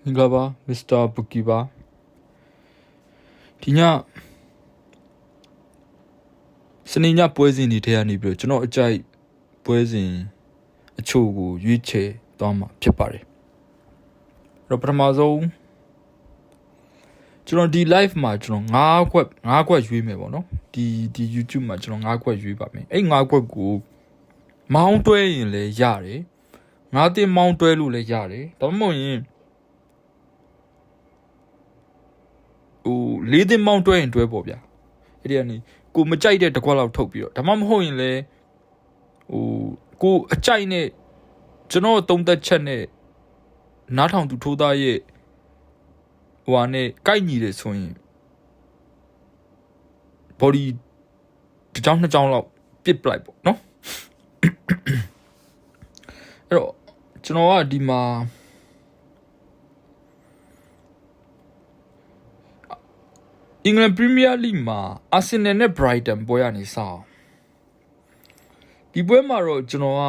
မင်္ဂလာပါမစ္စတာဘူကီပါဒီညစနေညပွဲစဉ်တွေထဲကနေပြီးတော့ကျွန်တော်အကြိုက်ပွဲစဉ်အချို့ကိုရွေးချယ်သွားမှာဖြစ်ပါတယ်အဲ့တော့ပထမဆုံးကျွန်တော်ဒီ live မှာကျွန်တော်၅ခွက်ရွေးမယ်ပေါ့နော်ဒီ YouTube မှာကျွန်တော်၅ခွက်ရွေးပါမယ်အဲ့၅ခွက်ကိုမောင်းတွဲရင်လည်းရတယ်၅တင်မောင်းတွဲလို့လည်းရတယ်ဒါမှမဟုတ်ရင်၄တင်မောင်းတွဲရင်တွဲပေါ့ဗျာအဲ့ဒီကနေကိုမကြိုက်တဲ့တစ်ခွက်လောက်ထုတ်ပြီးတော့ဒါမှမဟုတ်ရင်လည်းကိုအကြိုက်နဲ့ကျွန်တော်သုံးသက်ချက်နဲ့နားထောင်သူထိုးသားရဲ့ဟိုဟာနဲ့ကိုက်ညီတယ်ဆိုရင် body တစ်ချောင်းနှစ်ချောင်းလောက်ပစ်ပလိုက်ပေါ့နော်အဲ့တော့ကျွန်တော်ကဒီမှာအင်္ဂလန်ပရီးမီးယားလိမှာအာဆင်နယ်နဲ့ဘရိုက်တန်ပွဲရနေစအောင်ဒီပွဲမှာတော့ကျွန်တော်က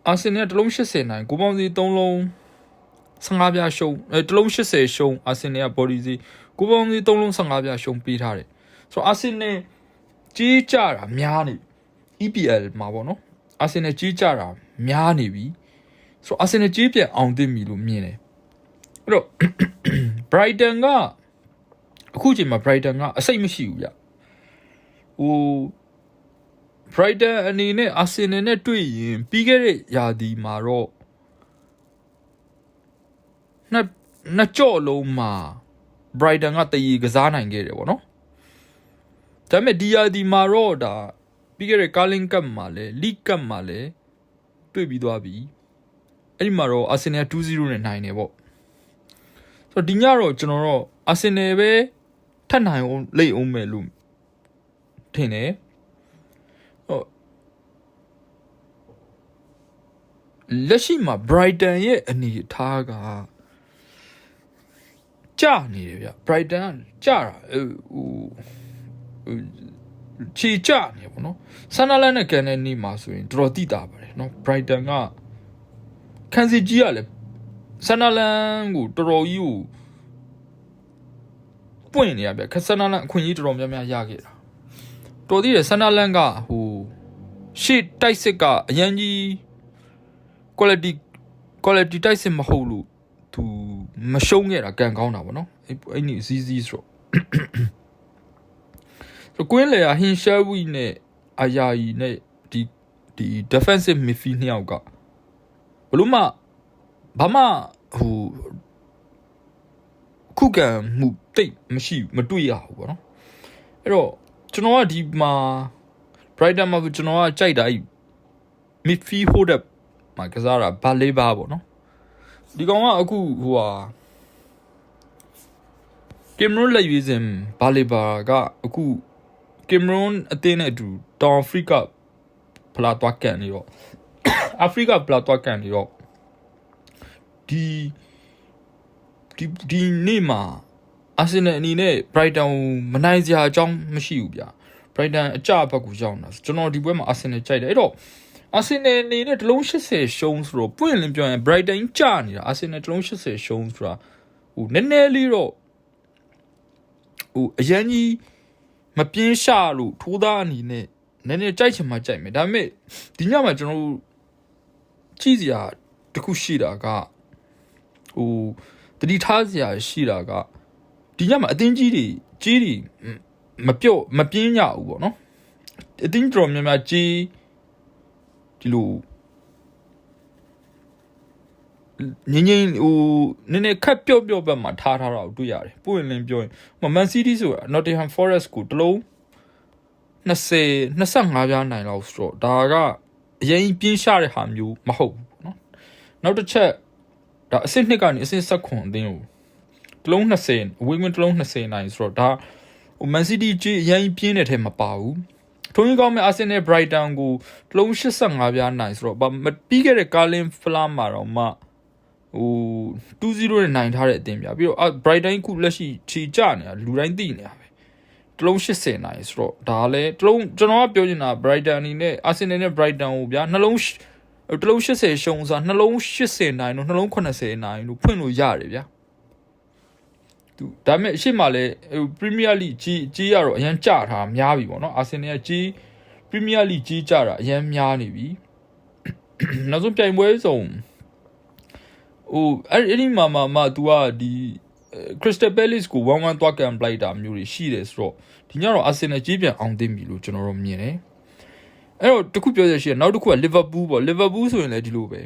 အာဆင်နယ်တစ်လုံး80နိုင်ကိုပေါင်းစီ3လုံး15ပြားရှုံးတစ်လုံး80ရှုံးအာဆင်နယ်ကဘော်ဒီစီကိုပေါင်းစီ3လုံး15ပြားရှုံးပေးထားတယ်ဆိုတော့အာဆင်နယ်ကြီးကြတာများနေ EPL မှာပေါ့နော်အာဆင်နယ်ကြီးကြတာများနေပြီဆိုတော့အာဆင်နယ်ကြီးပြန်အောင်သိပြီလို့မြင်တယ်အဲ့တော့ Brighton ကအခုချိန်မှာ Brighton ကအစိတ်မရှိဘူးဗျBrighton အနေနဲ့ Arsenal နဲ့တွေ့ရင်ပြီးခဲ့တဲ့ရာသီမှာတော့နှစ်ကြော့လုံးမှာ Brighton ကတည်ကစားနိုင်ခဲ့တယ်ပေါ့နော်ဒါပေမဲ့ဒီရာသီမှာတော့ဒါပြီးခဲ့တဲ့ Carling Cup မှာလည်း League Cup မှာလည်းတွေ့ပြီးသွားပြီအဲ့ဒီမှာတော့ Arsenal 2-0 နဲ့နိုင်တယ်ပေါ့ဆိုတော့ဒီညတော့ကျွန်တော်တော့ Arsenal ပဲထပ်နိုင်အောင်လိမ့်အောင်မယ်လို့ထင်တယ်လက်ရှိမှာ Brighton ရဲ့အနေအထားကကြာနေတယ်ဗျ Brighton ကကြာတာချီကြာနေပေါ့နော်ဆန်နာလန်နဲ့ကန်တဲ့နေ့မှာဆိုရင်တော်တော်တိတာပါတယ်နော် Brighton ကခန်းစီကြီးကလည်းဆန်နာလန်ကိုတော်တော်ကြီးကိုပွင့်နေရဗျခက်ဆန်နာလန်အခွင့်အရေးတော်တော်များများရခဲ့တာတော်သေးတယ်ဆန်နာလန်ကရှေ့တိုက်စစ်ကအရန်ကြီး quality တိုက်စစ်မဟုတ်လို့သူမရှုံးခဲ့တာကန်ကောင်းတာဗောနော်အဲ့ဒီစီစီဆိုတော့ကွင်းလေဟင်ရှာဝီနဲ့အာယာယီနဲ့ဒီ defensive midfield နှစ်ယောက်ကဘလို့မှဘာမှခုခံမှုတိတ်မရှိမတွေ့ရဘူးဗောနော်အဲ့တော့ကျွန်တော်ကဒီမှာ Brighton မှာကျွန်တော်ကကြိုက်တာ midfield hold up မှာကစားတာဘာလေးပါဗောနော်ဒီကောင်ကအခုကင်မရွန်လက်ရွေးစင်ဘာလေးပါကအခုကင်မရွန်အသင်းနဲ့အတူတောင်အာဖရိကဖလာသွားကန်နေတော့အာဖရိကဖလာသွားကန်နေတော့ဒီနေ့မှာအာဆင်နယ်အနေနဲ့ Brighton မနိုင်စရာအကြောင်းမရှိဘူးဗျာ Brighton အကြဘက်ကိုရောက်နေတာကျွန်တော်ဒီပွဲမှာအာဆင်နယ်ကြိုက်တယ်အဲ့တော့အာဆင်နယ်အနေနဲ့တစ်လုံး80ရှုံးဆိုတော့ပွင့်လင်းပြောရင် Brighton ကြာနေတာအာဆင်နယ်တစ်လုံး80ရှုံးဆိုတာနည်းနည်းလေးတော့အရန်ကြီးမပြင်းရှာလို့ထိုးသားအနေနဲ့နည်းနည်းကြိုက်ချင်မှကြိုက်မယ်ဒါပေမဲ့ဒီညမှာကျွန်တော်တို့ကြည့်စရာတခုရှိတာကတတိထားစရာရှိတာကဒီညမှာအတင်းကြီးတွေမပြင်းကြဘူးပေါ့နော်အတင်းတော်များများကြီးဒီလိုငင်းနည်းနည်းခက်ပြော့ဘက်မှာထားတာကိုတွေ့ရတယ်ပွင့်လင်းပြောရင်Man City ဆိုတာ Nottingham Forest ကိုတလုံး25ပြားနိုင်လောက်ဆိုတော့ဒါကအရင်ပြင်းရှာတဲ့ဟာမျိုးမဟုတ်ဘူးเนาะနောက်တစ်ချက်ဒါအဆင့်2ကနေအဆင့်7အသင်းကိုတလုံး20 win တလုံး20နိုင်ဆိုတော့ဒါMan City ကြီးအရင်ပြင်းတဲ့ထဲမှာပါဘူးထုံးကြီးကောင်းမဲ့ Arsenal Brighton ကိုတလုံး85ပြားနိုင်ဆိုတော့ပြီးခဲ့တဲ့ Carling Fla မှာတော့မှ2-0 နဲ့နိုင်ထားတဲ့အသင်းပြပြီးတော့ Brighton ခုလက်ရှိခြေကျနေတာလူတိုင်းသိနေတာပဲတလုံး80နိုင်ဆိုတော့ဒါလည်းတလုံးကျွန်တော်ကပြောချင်တာ Brighton အနေနဲ့ Arsenal နဲ့ Brighton ကိုဗျာနှလုံး တလုံး80ရှုံးဆိုတာနှလုံး80နိုင်လို့နှလုံး80နိုင်လို့ဖွင့်လို့ရတယ်ဗျာသူဒါပေမဲ့အရှိမလဲပရီးမီးယားလိကြီးရတော့အရန်ကြထားများပြီပေါ့နော်အာဆင်နယ်ကကြီးပရီးမီးယားလိကြီးကြတာအရန်များနေပြီနောက်ဆုံးပြိုင်ပွဲဆုံးအဲ့ဒီမှာ तू ကဒီ Crystal Palace ကို1-1သွားကန်ပလိုက်တာမျိုးတွေရှိတယ်ဆိုတော့ဒီညတော့ Arsenal ကြီးပြန်အောင်သိပြီလို့ကျွန်တော်တို့မြင်တယ်အဲ့တော့တခုပြောရရှိရနောက်တစ်ခုက Liverpool ပေါ့ Liverpool ဆိုရင်လည်းဒီလိုပဲ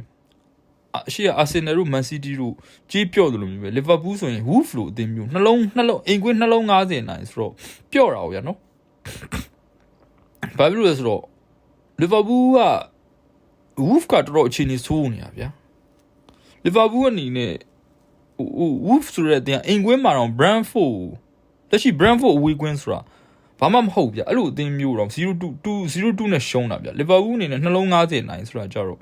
အရှိရ Arsenal တို့ Man City တို့ကြီးပြော့တယ်လို့မျိုးပဲ Liverpool ဆိုရင် Wolf လို့အသင်းမျိုးနှလုံးအင်ကွင်းနှလုံး90နိုင်ဆိုတော့ပြော့တာဗျာနော်ဘာဖြစ်လို့လဲဆိုတော့ Liverpool က Wolf ကတော်တော်အခြေအနေဆိုးနေတာဗျာ Liverpool အနေနဲ့Wolf ဆိုတဲ့အတင်းအင်ကွင်းမှာတော့ Brentford လက်ရှိ Brentford အဝေးကွင်းဆိုတာဘာမှမဟုတ်ဗျအဲ့လိုအတင်းမျိုးတော့0-2နဲ့ရှုံးတာဗျ Liverpool အနေနဲ့နှလုံး90နိုင်ဆိုတာကြတော့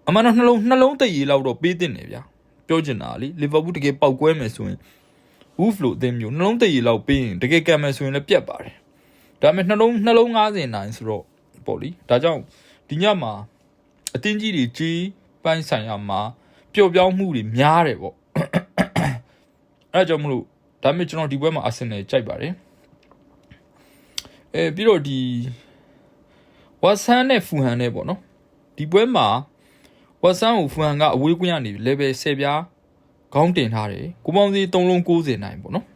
အမှန်တော့နှလုံးတရေလောက်တော့ပေးတင်နေဗျပြောချင်တာလေ Liverpool တကယ်ပောက်ကွဲမယ်ဆိုရင် Wolf လို့အတင်းမျိုးနှလုံးတရေလောက်ပေးရင်တကယ်ကံမယ်ဆိုရင်လည်းပြတ်ပါတယ်ဒါပေမဲ့နှလုံး90နိုင်ဆိုတော့ပေါ့လीဒါကြောင့်ဒီညမှာအတင်းကြီးတွေကြီးပိုင်းဆိုင်ရာမှာပျော့ပြောင်းမှုတွေများတယ်ပေါ့အဲ့ဒါကြောင့်မလို့ဒါပေမဲ့ကျွန်တော်ဒီပွဲမှာ Arsenal ကြိုက်ပါတယ်ပြီးတော့ဒီ Watson နဲ့ Fulham နဲ့ပေါ့နော်ဒီပွဲမှာ Watson ကို Fulham ကအဝေးကွင်းကနေ level 10ပြားခေါင်းတင်ထားတယ်ကိုပေါင်းစီ3လုံး90နိုင်ပေါ့နော်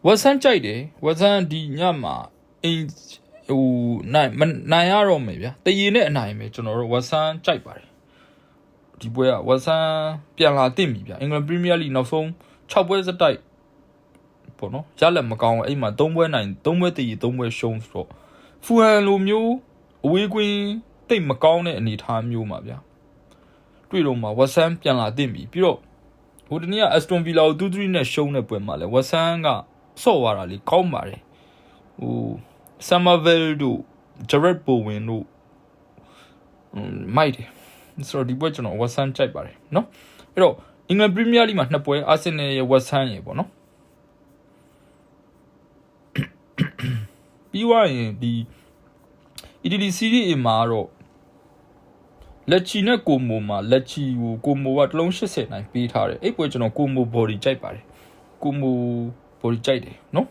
Watson ကြိုက်တယ် Watson ဒီညမှာနိုင်ရတော့မယ်ဗျာတရေနဲ့အနိုင်ပဲကျွန်တော်တို့ Watson ကြိုက်ပါတယ်ဒီပွဲက Watson ပြန်လာတင်ပြီဗျာအင်္ဂလန်ပရီးမီးယားလိနောက်ဆုံး6ပွဲစတိုက်ပေါ့နော်ရလက်မကောင်းဘူးအဲ့မှာ3ပွဲနိုင်3ပွဲတရေ3ပွဲရှုံးဆိုတော့ Fulham လိုမျိုးအဝေးကွင်းတိတ်မကောင်းတဲ့အနေအထားမျိုးမှာဗျာတွေ့တော့မှာ Watson ပြန်လာတင်ပြီပြီးတော့ဟိုတနေ့က Aston Villa ကို 2-3 နဲ့ရှုံးတဲ့ပွဲမှာလဲ Watson ကဆော့သွားတာလေကောင်းပါတယ်ဟို Summerville တို့ Jared Bowen တို့မိုက်တယ်ဆိုတော့ဒီပွဲကျွန်တော် Watson ကြိုက်ပါတယ်เนาะအဲ့တော့ England Premier League မှာ2ပွဲ Arsenal ရဲ့ Watson ရဲ့ပေါ့เนาะပြီးွားရင်ဒီ Italy Serie A မှာတော့လက်ချီနဲ့ကိုမိုမှာလက်ချီကိုကိုမိုကတလုံး80နိုင်ပေးထားတယ်အဲ့ပွဲကျွန်တော်ကိုမို body ကြိုက်ပါတယ်ကိုမို body ကြိုက်တယ်เนาะ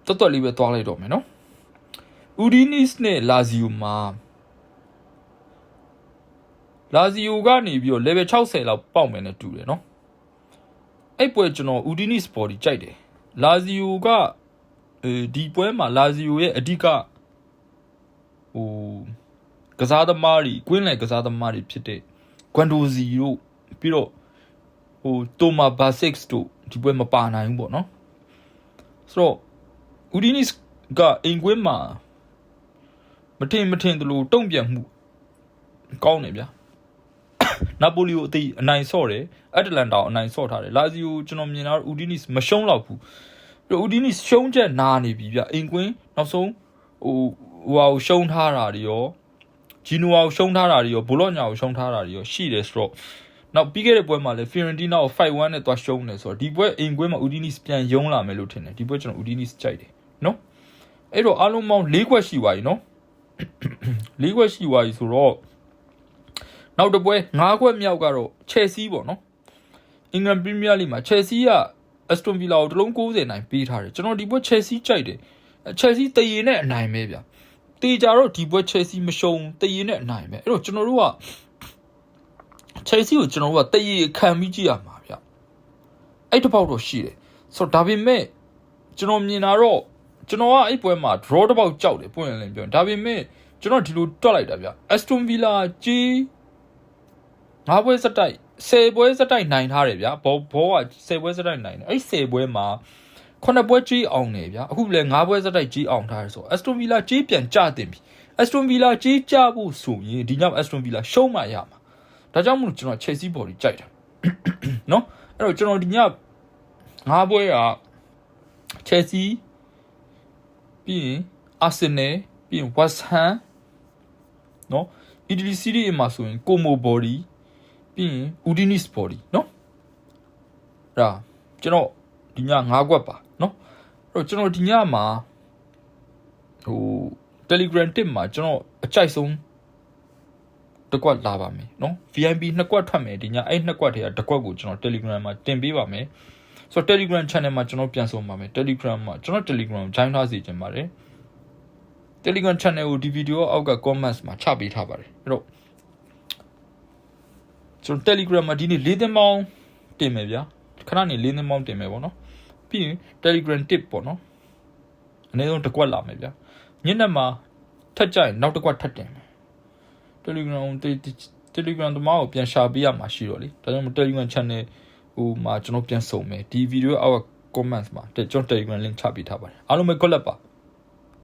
တော်လေးပဲသွားလိုက်တော့မယ်เนาะ Udinese နဲ့ Lazio မှာ Lazio ကနေပြီးတော့ level 60လောက်ပေါက်မယ်နဲ့တူတယ်เนาะအဲ့ပွဲကျွန်တော် Udinese body ကြိုက်တယ် Lazio ကဒီပွဲမှာ Lazio ရဲ့အဓိကဟိုကစားသမားတွေကွင်းလယ်ကစားသမားတွေဖြစ်တဲ့ Guendouzi တို့ပြီးတော့ဟို Thomas Basic တို့ဒီပွဲမပါနိုင်ဘူးပေါ့နော်ဆိုတော့ Udinese ကအိမ်ကွင်းမှာမထင်တလို့တုံ့ပြန်မှုကောင်းတယ်ဗျာနာပိုလီကိုအနိုင်ဆော့တယ်အတလန်တာကိုအနိုင်ဆော့ထားတယ် Lazio ကျွန်တော်မြင်တာ Udinese မရှုံးတော့ဘူးပြီးတော့ Udinese ရှုံးချက်နာနေပြီဗျအိမ်ကွင်းနောက်ဆုံးဟိုကိုရှုံးထားတာတွေရောဂျီနိုဝါကိုရှုံးထားတာတွေရောဘောလော့ညာကိုရှုံးထားတာတွေရောရှိတယ်ဆိုတော့နောက်ပြီးခဲ့တဲ့ပွဲမှာလည်း Fiorentina ကို 5-1 နဲ့သွားရှုံးတယ်ဆိုတော့ဒီပွဲအိမ်ကွင်းမှာ Udinese ပြန်ယုံလာမယ်လို့ထင်တယ်ဒီပွဲကျွန်တော် Udinese ကြိုက်တယ်နော်အဲ့တော့အားလုံးပေါင်း၄ခွက်ရှိသွားပြီနော်၄ခွက်ရှိသွားပြီဆိုတော့နောက်တစ်ပွဲ၅ခွက်မြောက်ကတော့ Chelsea ပေါ့နော် England Premier League မှာ Chelsea က Aston Villa ကိုတလုံး90နိုင်ပေးထားတယ်ကျွန်တော်ဒီပွဲ Chelsea ကြိုက်တယ် Chelsea တရေနဲ့အနိုင်ပဲဗျတေးကြတော့ဒီပွဲ Chelsea မရှုံးတရေနဲ့အနိုင်ပဲအဲ့တော့ကျွန်တော်တို့က Chelsea ကိုကျွန်တော်တို့ကတရေခံပြီးကြည့်ရမှာဗျအဲ့တစ်ပေါက်တော့ရှိတယ်ဆိုတော့ဒါပေမဲ့ကျွန်တော်မြင်တာတော့ကျွန်တော်ကအဲ့ပွဲမှာ draw တစ်ပေါက်ကြောက်တယ်ပွင့်လင်းပြောဒါပေမဲ့ကျွန်တော်ဒီလိုတွက်လိုက်တာဗျ Aston Villa ကြီး9ပွဲစတိုက်10ပွဲစတိုက်နိုင်ထားတယ်ဗျဘောက10ပွဲစတိုက်နိုင်တယ်အဲ့10ပွဲမှာ9ပွဲကြီးအောင်နေဗျအခုလည်း9ပွဲစတိုက်ကြီးအောင်ထားတယ်ဆို Aston Villa ကြီးပြန်ကျတင်ပြီ Aston Villa ကြီးကျဖို့ဆိုရင်ဒီညမှာ Aston Villa ရှုံးမှရမှာဒါကြောင့်မို့ကျွန်တော် Chelsea body ကြိုက်တာနော်အဲ့တော့ကျွန်တော်ဒီည9ပွဲက Chelsea ပြီးရင် Arsenal ပြီးရင် West Ham နော် Italy Serie A မှာဆိုရင် Como body ပြီးရင် Udinese body နော်အဲ့ဒါကျွန်တော်ဒီည9ခွက်ပါနော်အဲ့တော့ကျွန်တော်ဒီညမှာဟို Telegram tip မှာကျွန်တော်အကြိုက်ဆုံးတစ်ကွက်လာပါမယ်နော် VIP နှစ်ကွက်ထွက်မယ်ဒီညအဲ့နှစ်ကွက်တည်းကတစ်ကွက်ကိုကျွန်တော် Telegram မှာတင်ပေးပါမယ်ဆိုတော့ Telegram channel မှာကျွန်တော်ပြန်ဆုံးပါမယ် Telegram မှာကျွန်တော် Telegram ကို join ထားစီခြင်းပါတယ် Telegram channel ကိုဒီ video အောက်က comments မှာချပေးထားပါတယ်အဲ့တော့ကျွန်တော် Telegram မှာဒီနေ့၄သင်းပေါင်းတင်မယ်ဗျာခဏနေ၄သင်းပေါင်းတင်မယ်ပေါ့နော်ပြီးရင် Telegram tip ပေါ့နော်အနည်းဆုံးတစ်ကွက်လာမယ်ဗျာညနေမှာထပ်ကြရင်နောက်တစ်ကွက်ထပ်တင်မယ် Telegram တမားကိုပြန်ရှာပေးရမှာရှိတော့လေဒါကြောင့် Telegram channel ဟိုမှာကျွန်တော်ပြန်စုံမယ်ဒီ video အောက်က comments မှာကျွန်တော် Telegram link ချပေးထားပါတယ်အားလုံးပဲ good luck ပါ